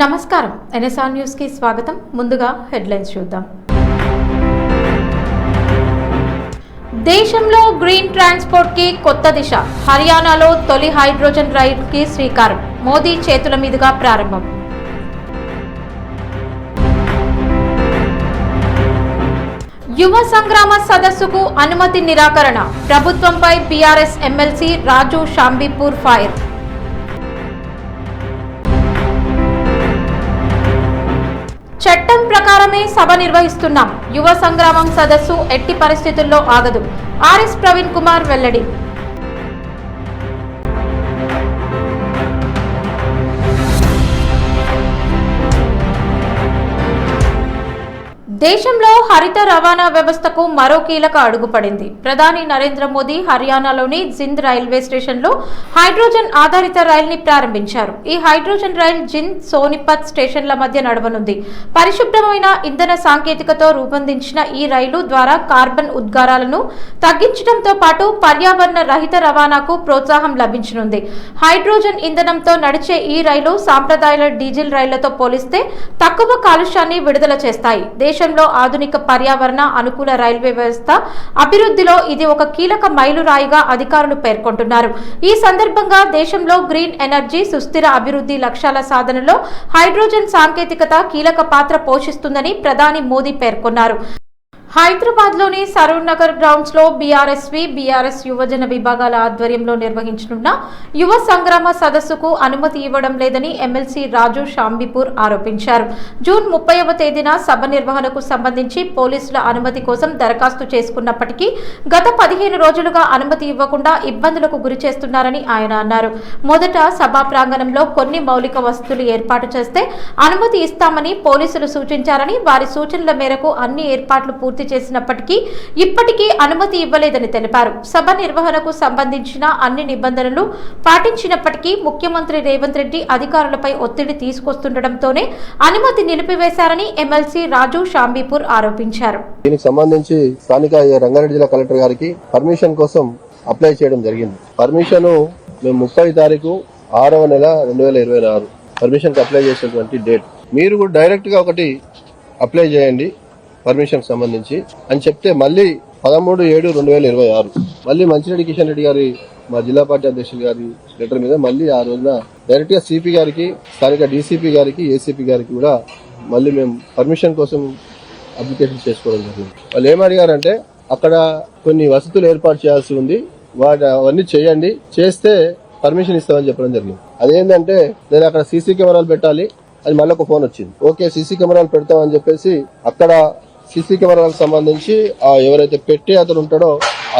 నమస్కారం NSR news కి స్వాగతం. ముందుగా హెడ్లైన్స్ చూద్దాం. దేశంలో గ్రీన్ ట్రాన్స్పోర్ట్ కి కొత్త దిశ. హర్యానాలో తొలి హైడ్రోజన్ రైలు కి శ్రీకారం. మోదీ చేతుల మీదుగా ప్రారంభం. యువ సంగ్రామ సదస్సుకు అనుమతి నిరాకరణ. ప్రభుత్వంపై బీఆర్ఎస్ ఎమ్మెల్సీ రాజు షాంబీపూర్ ఫైర్. చట్టం ప్రకారమే సభ నిర్వహిస్తున్నాం. యువ సంగ్రామం సదస్సు ఎట్టి పరిస్థితుల్లో ఆగదు. ఆర్ఎస్ ప్రవీణ్ కుమార్ వెల్లడి. దేశంలో హరిత రవాణా వ్యవస్థకు మరో కీలక అడుగు పడింది. ప్రధాని నరేంద్ర మోదీ హర్యానాలోని జింద్ రైల్వే స్టేషన్లో హైడ్రోజన్ ఆధారిత రైలుని ప్రారంభించారు. ఈ హైడ్రోజన్ రైలు జింద్, సోనిపత్ స్టేషన్ల మధ్య నడవనుంది. పరిశుభ్రమైన ఇంధన సాంకేతికతో రూపొందించిన ఈ రైలు ద్వారా కార్బన్ ఉద్గారాలను తగ్గించడంతో పాటు పర్యావరణ రహిత రవాణాకు ప్రోత్సాహం లభించనుంది. హైడ్రోజన్ ఇంధనంతో నడిచే ఈ రైలు సాంప్రదాయ డీజిల్ రైళ్లతో పోలిస్తే తక్కువ కాలుష్యాన్ని విడుదల చేస్తాయి. దేశంలో ఆధునిక పర్యావరణ అనుకూల రైల్వే వ్యవస్థ అభివృద్ధిలో ఇది ఒక కీలక మైలురాయిగా అధికారులు పేర్కొంటున్నారు. ఈ సందర్భంగా దేశంలో గ్రీన్ ఎనర్జీ, సుస్థిర అభివృద్ధి లక్ష్యాల సాధనలో హైడ్రోజన్ సాంకేతికత కీలక పాత్ర పోషిస్తుందని ప్రధాని మోదీ పేర్కొన్నారు. హైదరాబాద్ లోని సరూర్ నగర్ గ్రౌండ్స్ లో బీఆర్ఎస్ యువజన విభాగాల ఆధ్వర్యంలో నిర్వహించనున్న యువ సంగ్రామ సదస్సుకు అనుమతి ఇవ్వడం లేదని ఎమ్మెల్సీ రాజు షాంబీపూర్ ఆరోపించారు. జూన్ 30వ తేదీన సభ నిర్వహణకు సంబంధించి పోలీసుల అనుమతి కోసం దరఖాస్తు చేసుకున్నప్పటికీ గత 15 రోజులుగా అనుమతి ఇవ్వకుండా ఇబ్బందులకు గురి చేస్తున్నారని ఆయన అన్నారు. మొదట సభా ప్రాంగణంలో కొన్ని మౌలిక వసతులు ఏర్పాటు చేస్తే అనుమతి ఇస్తామని పోలీసులు సూచించారని, వారి సూచనల మేరకు అన్ని ఏర్పాట్లు పూర్తి చేసినప్పటికీ ఇప్పటికీ అనుమతి ఇవ్వలేదని తెలిపారు. సభ నిర్వహణకు సంబంధించిన అన్ని నిబంధనలు పాటించినప్పటికీ ముఖ్యమంత్రి రేవంత్ రెడ్డి అధికారులపై ఒత్తిడి తీసుకొస్తుండటంతోనే అనుమతి నిలిపివేశారని ఎమ్మెల్సీ రాజు షాంబీపూర్ ఆరోపించారు. దీనికి సంబంధించి స్థానిక రంగారెడ్డి జిల్లా కలెక్టర్ గారికి పర్మిషన్ కోసం అప్లై చేయడం జరిగింది. పర్మిషన్ మేము 30 తారీఖు 6వ నెల 2026 పర్మిషన్ కి అప్లై చేసినటువంటి డేట్. మీరు కూడా డైరెక్ట్ గా ఒకటి అప్లై చేయండి పర్మిషన్ సంబంధించి అని చెప్తే మళ్ళీ 13/7/2026 మళ్ళీ మంచిరెడ్డి కిషన్ రెడ్డి గారి, మా జిల్లా పార్టీ అధ్యక్షులు గారి లెటర్ మీద మళ్ళీ ఆ రోజున డైరెక్ట్ గా సిపి గారికి, స్థానిక డీసీపీ గారికి, ఏసీపీ గారికి కూడా మళ్ళీ మేము పర్మిషన్ కోసం అప్లికేషన్ చేసుకోవడం జరిగింది. వాళ్ళు ఏమడిగారంటే అక్కడ కొన్ని వసతులు ఏర్పాటు చేయాల్సి ఉంది, అవన్నీ చేయండి, చేస్తే పర్మిషన్ ఇస్తామని చెప్పడం జరిగింది. అదేంటంటే నేను అక్కడ సీసీ కెమెరాలు పెట్టాలి, అది మళ్ళీ ఒక ఫోన్ వచ్చింది. ఓకే సీసీ కెమెరాలు పెడతామని చెప్పేసి అక్కడ సీసీ కెమెరాలకు సంబంధించి ఎవరైతే పెట్టే అతను ఉంటాడో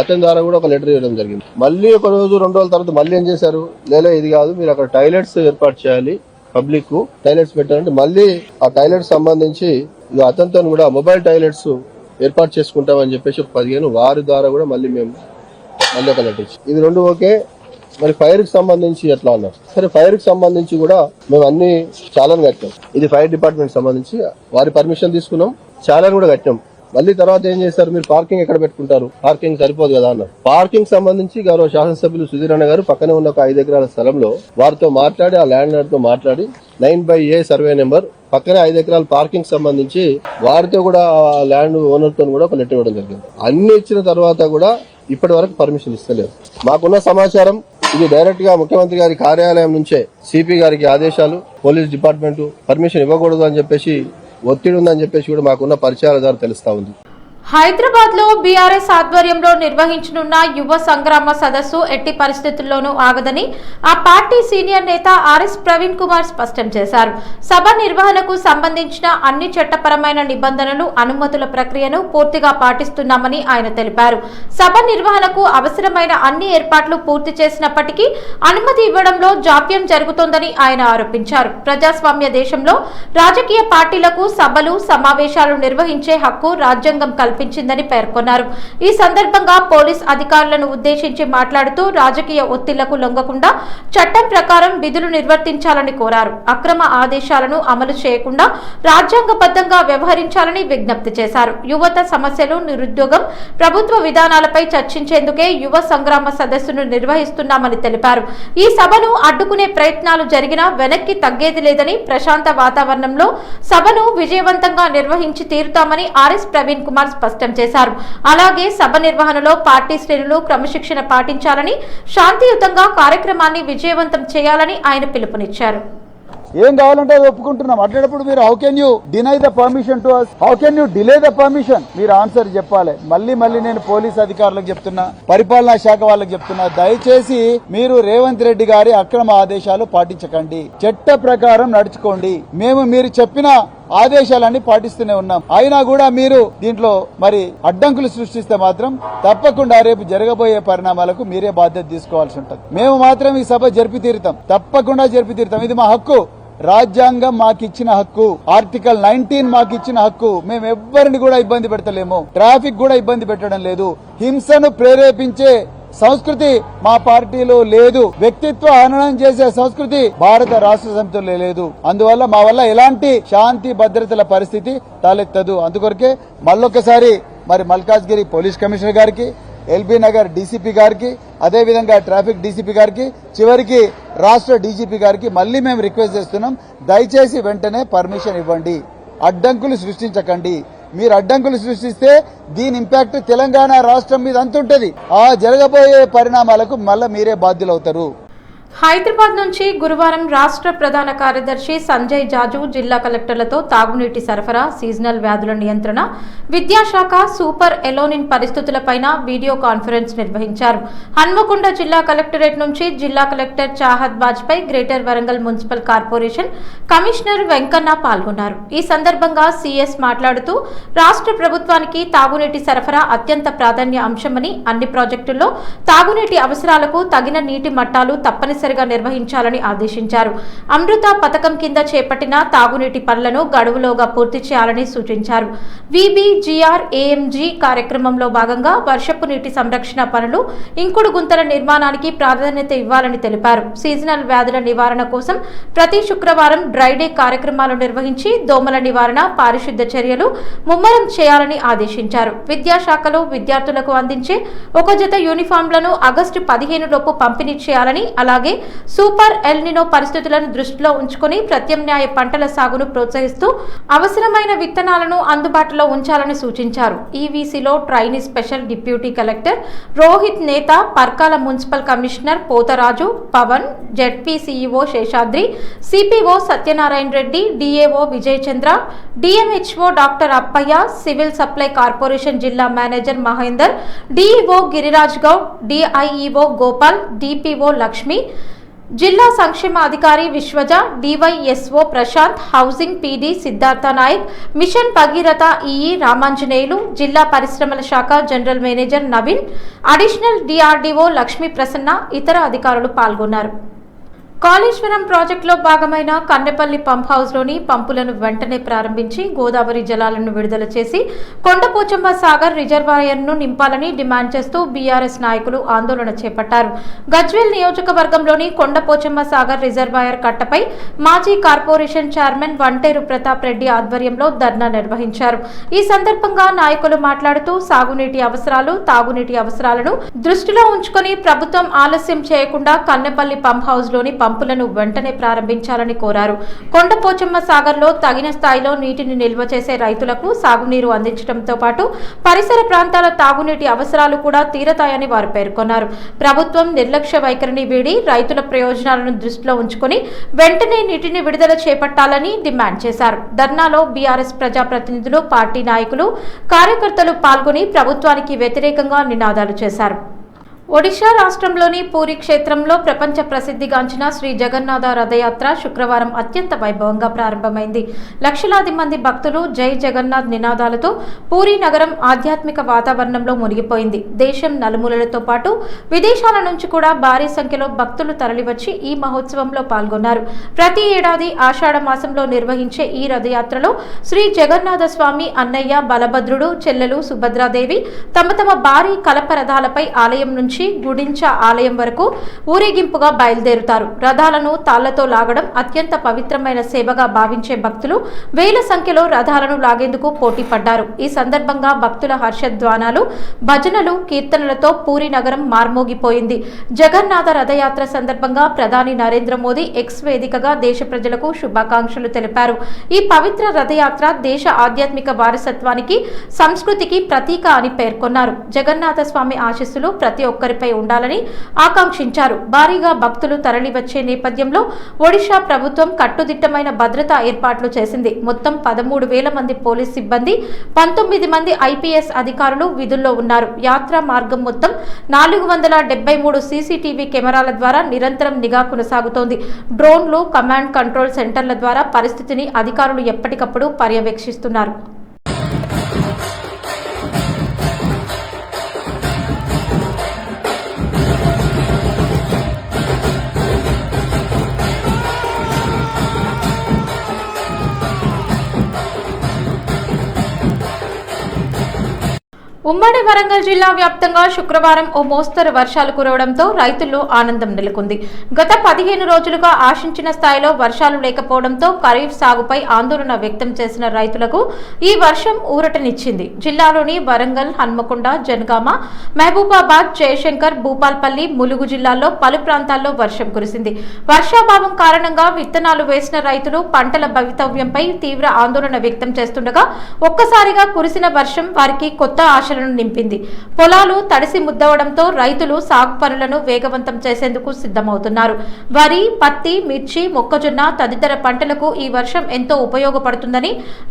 అతని ద్వారా కూడా ఒక లెటర్ ఇవ్వడం జరిగింది. మళ్ళీ ఒక రోజు 2 రోజుల తర్వాత మళ్ళీ ఏం చేశారు, లేలే ఇది కాదు, మీరు అక్కడ టాయిలెట్స్ ఏర్పాటు చేయాలి, పబ్లిక్ టాయిలెట్స్ పెట్టాలంటే మళ్ళీ ఆ టాయిలెట్స్ సంబంధించి అతనితో కూడా మొబైల్ టాయిలెట్స్ ఏర్పాటు చేసుకుంటామని చెప్పేసి 15 వారి ద్వారా కూడా మళ్ళీ ఒక లెటర్ ఇచ్చి ఇది 2 ఓకే. మరి ఫైర్ కి సంబంధించి ఎట్లా అన్నారు, సరే ఫైర్ కి సంబంధించి కూడా మేము అన్ని చాలాను కట్టాం. ఇది ఫైర్ డిపార్ట్మెంట్ సంబంధించి వారి పర్మిషన్ తీసుకున్నాం, చాలాను కూడా కట్టాం. మళ్ళీ తర్వాత ఏం చేశారు, మీరు పార్కింగ్ ఎక్కడ పెట్టుకుంటారు, పార్కింగ్ సరిపోదు కదా అన్నారు. పార్కింగ్ సంబంధించి గౌరవ శాసనసభ్యులు సుధీర్ అన్న గారు పక్కనే ఉన్న ఒక 5 ఎకరాల స్థలంలో వారితో మాట్లాడి, ఆ ల్యాండ్ లార్డ్ తో మాట్లాడి 9/A సర్వే నెంబర్ పక్కనే 5 ఎకరాల పార్కింగ్ సంబంధించి వారితో కూడా ల్యాండ్ ఓనర్ తో కూడా ఒక లెటర్ ఇవ్వడం జరిగింది. అన్ని ఇచ్చిన తర్వాత కూడా ఇప్పటి వరకు పర్మిషన్ ఇస్తలేదు. మాకున్న సమాచారం ఇది డైరెక్ట్ గా ముఖ్యమంత్రి గారి కార్యాలయం నుంచే సిపి గారికి ఆదేశాలు, పోలీస్ డిపార్ట్మెంట్ పర్మిషన్ ఇవ్వకూడదు అని చెప్పేసి ఒత్తిడి ఉందని చెప్పేసి కూడా మాకున్న పరిచయాల ద్వారా తెలుస్తా ఉంది. హైదరాబాద్ లో బీఆర్ఎస్ ఆధ్వర్యంలో నిర్వహించనున్న యువ సంగ్రామ సదస్సు ఎట్టి పరిస్థితుల్లోనూ ఆగదని ఆ పార్టీ సీనియర్ నేత ఆర్ఎస్ ప్రవీణ్ కుమార్ స్పష్టం చేశారు. సభ నిర్వహణకు సంబంధించిన అన్ని చట్టపరమైన నిబంధనలు, అనుమతుల ప్రక్రియను పూర్తిగా పాటిస్తున్నామని ఆయన తెలిపారు. సభ నిర్వహణకు అవసరమైన అన్ని ఏర్పాట్లు పూర్తి చేసినప్పటికీ అనుమతి ఇవ్వడంలో జాప్యం జరుగుతోందని ఆయన ఆరోపించారు. ప్రజాస్వామ్య దేశంలో రాజకీయ పార్టీలకు సభలు, సమావేశాలు నిర్వహించే హక్కు రాజ్యాంగం కల్పించిందని పేర్కొన్నారు. ఈ సందర్భంగా పోలీస్ అధికారులను ఉద్దేశించి మాట్లాడుతూ రాజకీయ ఒత్తిళ్లకు లొంగకుండా చట్టం ప్రకారం విధులు నిర్వర్తించాలని కోరారు. అక్రమ ఆదేశాలను అమలు చేయకుండా రాజ్యాంగబద్ధంగా వ్యవహరించాలని విజ్ఞప్తి చేశారు. యువత సమస్యలు, నిరుద్యోగం, ప్రభుత్వ విధానాలపై చర్చించేందుకే యువ సంగ్రామ సదస్సును నిర్వహిస్తున్నామని తెలిపారు. ఈ సభను అడ్డుకునే ప్రయత్నాలు జరిగినా వెనక్కి తగ్గేది లేదని, ప్రశాంత వాతావరణంలో సభను విజయవంతంగా నిర్వహించి తీరుతామని ఆర్ఎస్ ప్రవీణ్ కుమార్ స్పష్టం చేశారు. అలాగే సభ నిర్వహణలో పార్టీ శ్రేణులు క్రమశిక్షణ పాటించాలని, శాంతియుతంగా కార్యక్రమాన్ని విజయవంతం చేయాలని ఆయన పిలుపునిచ్చారు. ఏం కావాలంటే అది ఒప్పుకుంటున్నాం. అట్లాంటప్పుడు మీరు how can you deny the permission to us? How can you delay the permission? మీరు ఆన్సర్ చెప్పాలి. మళ్ళీ నేను పోలీస్ అధికారులకు చెప్తున్నా, పరిపాలనా శాఖ వాళ్ళకి చెప్తున్నా, దయచేసి మీరు రేవంత్ రెడ్డి గారి అక్రమ ఆదేశాలు పాటించకండి, చట్ట ప్రకారం నడుచుకోండి. మేము మీరు చెప్పిన ఆదేశాలన్నీ పాటిస్తూనే ఉన్నాం. అయినా కూడా మీరు దీంట్లో మరి అడ్డంకులు సృష్టిస్తే మాత్రం తప్పకుండా రేపు జరగబోయే పరిణామాలకు మీరే బాధ్యత తీసుకోవాల్సి ఉంటుంది. మేము మాత్రం ఈ సభ జరిపి తీరుతాం, తప్పకుండా జరిపి తీరుతాం. ఇది మా హక్కు. రాజ్యాంగం మాకిచ్చిన హక్కు, ఆర్టికల్ 19 మాకిచ్చిన హక్కు. మేము ఎవ్వరిని కూడా ఇబ్బంది పెడతలేము, ట్రాఫిక్ కూడా ఇబ్బంది పెట్టడం లేదు. హింసను ప్రేరేపించే సంస్కృతి మా పార్టీలో లేదు. వ్యక్తిత్వ హననం చేసే సంస్కృతి భారత రాష్ట్ర సమితిలో లేదు. అందువల్ల మా వల్ల ఎలాంటి శాంతి భద్రతల పరిస్థితి తలెత్తదు. అందుకొరకే మళ్ళొకసారి మరి మల్కాజ్గిరి పోలీస్ కమిషనర్ గారికి, ఎల్బీ నగర్ డీసీపీ గారికి, అదేవిధంగా ట్రాఫిక్ డీసీపీ గారికి, చివరికి రాష్ట్ర డీజీపీ గారికి మళ్ళీ మేము రిక్వెస్ట్ చేస్తున్నాం, దయచేసి వెంటనే పర్మిషన్ ఇవ్వండి, అడ్డంకులు సృష్టించకండి. మీరు అడ్డంకులు సృష్టిస్తే దీని ఇంపాక్ట్ తెలంగాణ రాష్ట్రం మీద అంతుంటది. ఆ జరగబోయే పరిణామాలకు మళ్ళీ మీరే బాధ్యులవుతారు. హైదరాబాద్ నుంచి గురువారం రాష్ట్ర ప్రధాన కార్యదర్శి సంజయ్ జాజు జిల్లా కలెక్టర్లతో తాగునీటి సరఫరా, సీజనల్ వ్యాధుల నియంత్రణ, విద్యాశాఖ, సూపర్ ఎలోనిన్ పరిస్థితులపైన వీడియో కాన్ఫరెన్స్ నిర్వహించారు. హన్మకొండ జిల్లా కలెక్టరేట్ నుంచి జిల్లా collector Chahad Bajpai, greater Warangal municipal corporation commissioner Venkanna పాల్గొన్నారు. ఈ సందర్భంగా సీఎస్ మాట్లాడుతూ రాష్ట్ర ప్రభుత్వానికి తాగునీటి సరఫరా అత్యంత ప్రాధాన్య అంశమని, అన్ని ప్రాజెక్టుల్లో తాగునీటి అవసరాలకు తగిన నీటి మట్టాలు తప్పనిసరిగా నిర్వహించాలని ఆదేశించారు. అమృత పథకం కింద చేపట్టిన తాగునీటి పనులను గడువులోగా పూర్తి చేయాలని సూచించారు. VBGRAMG కార్యక్రమంలో భాగంగా వర్షపు నీటి సంరక్షణ పనులు, ఇంకుడు గుంతల నిర్మాణానికి ప్రాధాన్యత ఇవ్వాలని తెలిపారు. సీజనల్ వ్యాధుల నివారణ కోసం ప్రతి శుక్రవారం డ్రైడే కార్యక్రమాలు నిర్వహించి దోమల నివారణ, పారిశుద్ధ్య చర్యలు ముమ్మరం చేయాలని ఆదేశించారు. విద్యాశాఖలో విద్యార్థులకు అందించే ఒక జత యూనిఫామ్లను ఆగస్టు 15 లోపు పంపిణీ చేయాలని, అలాగే సూపర్ ఎల్నినో పరిస్థితులను దృష్టిలో ఉంచుకుని ప్రత్యామ్నాయ పంటల సాగును ప్రోత్సహిస్తూ అవసరమైన విత్తనాలను అందుబాటులో ఉంచాలని సూచించారు. ఈవీసీలో trainee special deputy collector Rohit Neta, Parkala municipal commissioner Potharaju, Pavan, ZP CEO Seshadri, CPO Satyanarayana Reddy, DAO Vijay Chandra, DMHO doctor Appayya, civil supply corporation జిల్లా manager Mahender, DEO Giriraj Goud, DIEO Gopal, DPO Lakshmi, జిల్లా సంక్షేమ అధికారి Vishwaja, DYSO Prashanth, housing PD Siddhartha Nayak, mission Bhagiratha EE Ramanjaneyulu, జిల్లా పరిశ్రమల శాఖ general manager Naveen, additional DRDO Lakshmi Prasanna, ఇతర అధికారులు పాల్గొన్నారు. కాళేశ్వరం ప్రాజెక్టులో భాగమైన కన్నెపల్లి పంప్ హౌస్లోని పంపులను వెంటనే ప్రారంభించి గోదావరి జలాలను విడుదల చేసి కొండపోచమ్మ సాగర్ రిజర్వాయర్ను నింపాలని డిమాండ్ చేస్తూ బీఆర్ఎస్ నాయకులు ఆందోళన చేపట్టారు. గజ్వేల్ నియోజకవర్గంలోని కొండపోచమ్మ సాగర్ రిజర్వాయర్ కట్టపై మాజీ కార్పొరేషన్ చైర్మన్ వంటేరు ప్రతాప్ రెడ్డి ఆధ్వర్యంలో ధర్నా నిర్వహించారు. ఈ సందర్భంగా నాయకులు మాట్లాడుతూ సాగునీటి అవసరాలు, తాగునీటి అవసరాలను దృష్టిలో ఉంచుకొని ప్రభుత్వం ఆలస్యం చేయకుండా కన్నెపల్లి పంప్ హౌస్లోని పంపులను వెంటనే ప్రారంభించాలని కోరారు. కొండపోచమ్మ సాగర్లో తగిన స్థాయిలో నీటిని నిల్వ చేసే రైతులకు సాగునీరు అందించడంతో పాటు పరిసర ప్రాంతాల తాగునీటి అవసరాలు కూడా తీరతాయని వారు పేర్కొన్నారు. ప్రభుత్వం నిర్లక్ష్య వైఖరిని వీడి రైతుల ప్రయోజనాలను దృష్టిలో ఉంచుకొని వెంటనే నీటిని విడుదల చేపట్టాలని డిమాండ్ చేశారు. ధర్నాలో బీఆర్ఎస్ ప్రజాప్రతినిధులు, పార్టీ నాయకులు, కార్యకర్తలు పాల్గొని ప్రభుత్వానికి వ్యతిరేకంగా నినాదాలు చేశారు. ఒడిశా రాష్ట్రంలోని పూరి క్షేత్రంలో ప్రపంచ ప్రసిద్ధిగాంచిన శ్రీ జగన్నాథ రథయాత్ర శుక్రవారం అత్యంత వైభవంగా ప్రారంభమైంది. లక్షలాది మంది భక్తులు జై జగన్నాథ్ నినాదాలతో పూరి నగరం ఆధ్యాత్మిక వాతావరణంలో మునిగిపోయింది. దేశం నలుమూలలతో పాటు విదేశాల నుంచి కూడా భారీ సంఖ్యలో భక్తులు తరలివచ్చి ఈ మహోత్సవంలో పాల్గొన్నారు. ప్రతి ఏడాది ఆషాఢ మాసంలో నిర్వహించే ఈ రథయాత్రలో శ్రీ జగన్నాథ స్వామి, అన్నయ్య బలభద్రుడు, చెల్లెలు సుభద్రాదేవి తమ తమ భారీ కలప రథాలపై ఆలయం నుంచి గుడించ ఆలయం వరకు ఊరేగింపుగా బయలుదేరుతారు. రథాలను తాళ్లతో లాగడం అత్యంత పవిత్రమైన సేవగా భావించే భక్తులు వేల సంఖ్యలో రథాలను లాగేందుకు పోటీ పడ్డారు. ఈ సందర్భంగా భక్తుల హర్షధ్వానాలు, భజనలు, కీర్తనలతో పూరి నగరం మార్మోగిపోయింది. జగన్నాథ రథయాత్ర సందర్భంగా ప్రధాని నరేంద్ర మోదీ ఎక్స్ వేదికగా దేశ ప్రజలకు శుభాకాంక్షలు తెలిపారు. ఈ పవిత్ర రథయాత్ర దేశ ఆధ్యాత్మిక వారసత్వానికి, సంస్కృతికి ప్రతీక అని పేర్కొన్నారు. జగన్నాథ స్వామి ఆశీస్సులు ప్రతి ఒక్కరిపై ఉండాలని ఆకాంక్షించారు. భారీగా భక్తులు తరలివచ్చే నేపథ్యంలో ఒడిశా ప్రభుత్వం కట్టుదిట్టమైన భద్రతా ఏర్పాట్లు చేసింది. మొత్తం 13,000 మంది పోలీస్ సిబ్బంది, 19 మంది ఐపీఎస్ అధికారులు విధుల్లో ఉన్నారు. యాత్రా మార్గం మొత్తం 473 సీసీటీవీ కెమెరాల ద్వారా నిరంతరం నిఘా కొనసాగుతోంది. డ్రోన్లు, కమాండ్ కంట్రోల్ సెంటర్ల ద్వారా పరిస్థితిని అధికారులు ఎప్పటికప్పుడు పర్యవేక్షిస్తున్నారు. ఉమ్మడి వరంగల్ జిల్లా వ్యాప్తంగా శుక్రవారం ఓ మోస్తరు వర్షాలు కురవడంతో రైతుల్లో ఆనందం నెలకొంది. గత 15 రోజులుగా ఆశించిన స్థాయిలో వర్షాలు లేకపోవడంతో ఖరీఫ్ సాగుపై ఆందోళన వ్యక్తం చేసిన రైతులకు ఈ వర్షం ఊరటనిచ్చింది. జిల్లాలోని వరంగల్, హన్మకొండ, జనగామ, మహబూబాబాద్, జయశంకర్, భూపాల్పల్లి, ములుగు జిల్లాల్లో పలు ప్రాంతాల్లో వర్షం కురిసింది. వర్షాభావం కారణంగా విత్తనాలు వేసిన రైతులు పంటల భవితవ్యంపై తీవ్ర ఆందోళన వ్యక్తం చేస్తుండగా ఒక్కసారిగా కురిసిన వర్షం వారికి కొత్త ఆశ నింపింది. పొలాలు తడిసి ముద్దవడంతో రైతులు సాగు పనులను వేగవంతం చేసేందుకు సిద్ధమవుతున్నారు. వరి, పత్తి, మిర్చి, మొక్కజొన్న తదితర పంటలకు ఈ వర్షం ఎంతో ఉపయోగపడుతుందని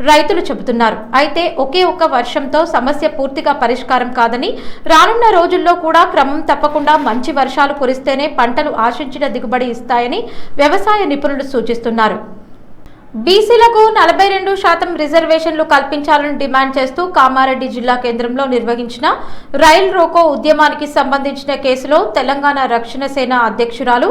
రైతులు చెబుతున్నారు. అయితే ఒకే ఒక్క వర్షంతో సమస్య పూర్తిగా పరిష్కారం కాదని, రానున్న రోజుల్లో కూడా క్రమం తప్పకుండా మంచి వర్షాలు కురిస్తేనే పంటలు ఆశించిన దిగుబడి ఇస్తాయని వ్యవసాయ నిపుణులు సూచిస్తున్నారు. బీసీలకు 42% రిజర్వేషన్లు కల్పించాలని డిమాండ్ చేస్తూ కామారెడ్డి జిల్లా కేంద్రంలో నిర్వహించిన రైల్ రోకో ఉద్యమానికి సంబంధించిన కేసులో తెలంగాణ రక్షణ సేన అధ్యక్షురాలు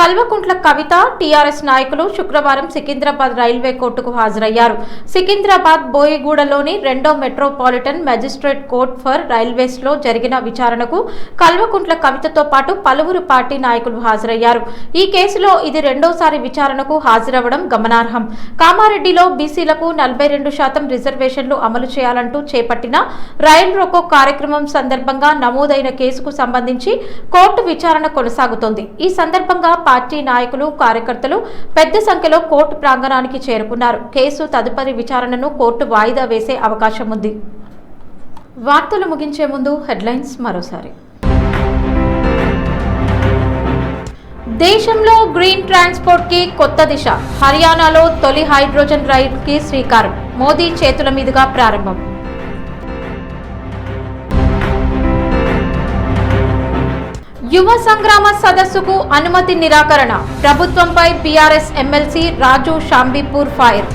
కల్వకుంట్ల కవిత, టీఆర్ఎస్ నాయకులు శుక్రవారం సికింద్రాబాద్ రైల్వే కోర్టుకు హాజరయ్యారు. సికింద్రాబాద్ బోయిగూడలోని 2వ metropolitan magistrate court for railways లో జరిగిన విచారణకు కల్వకుంట్ల కవితతో పాటు పలువురు పార్టీ నాయకులు హాజరయ్యారు. ఈ కేసులో ఇది రెండోసారి విచారణకు హాజరవడం గమనార్హం. కామారెడ్డిలో బీసీలకు 42% రిజర్వేషన్లు అమలు చేయాలంటూ చేపట్టిన రైల్ రోకో కార్యక్రమం సందర్భంగా నమోదైన కేసుకు సంబంధించి కోర్టు విచారణ కొనసాగుతోంది. ఈ సందర్భంగా పార్టీ నాయకులు, కార్యకర్తలు పెద్ద సంఖ్యలో కోర్టు ప్రాంగణానికి చేరుకున్నారు. కేసు తదుపరి విచారణను కోర్టు వాయిదా వేసే అవకాశం ఉంది. వార్తలు ముగించే ముందు హెడ్లైన్స్ మరోసారి. దేశంలో గ్రీన్ ట్రాన్స్పోర్ట్ కి కొత్త దిశ. హర్యానాలో తొలి హైడ్రోజన్ రైల్ కి శ్రీకారం. మోదీ చేతుల మీదుగా ప్రారంభం. యువ సంగ్రామ సదస్సుకు అనుమతి నిరాకరణ. ప్రభుత్వంపై బీఆర్ఎస్ ఎమ్మెల్సీ రాజు షాంబీపూర్ ఫైర్.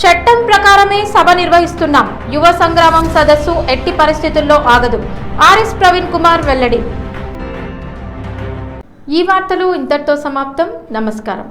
చట్టం ప్రకారమే సభ నిర్వహిస్తున్నాం. యువ సంగ్రామం సదస్సు ఎట్టి పరిస్థితుల్లో ఆగదు. ఆర్ఎస్ ప్రవీణ్ కుమార్ వెల్లడి. ఈ వార్తలు ఇంతటితో సమాప్తం. నమస్కారం.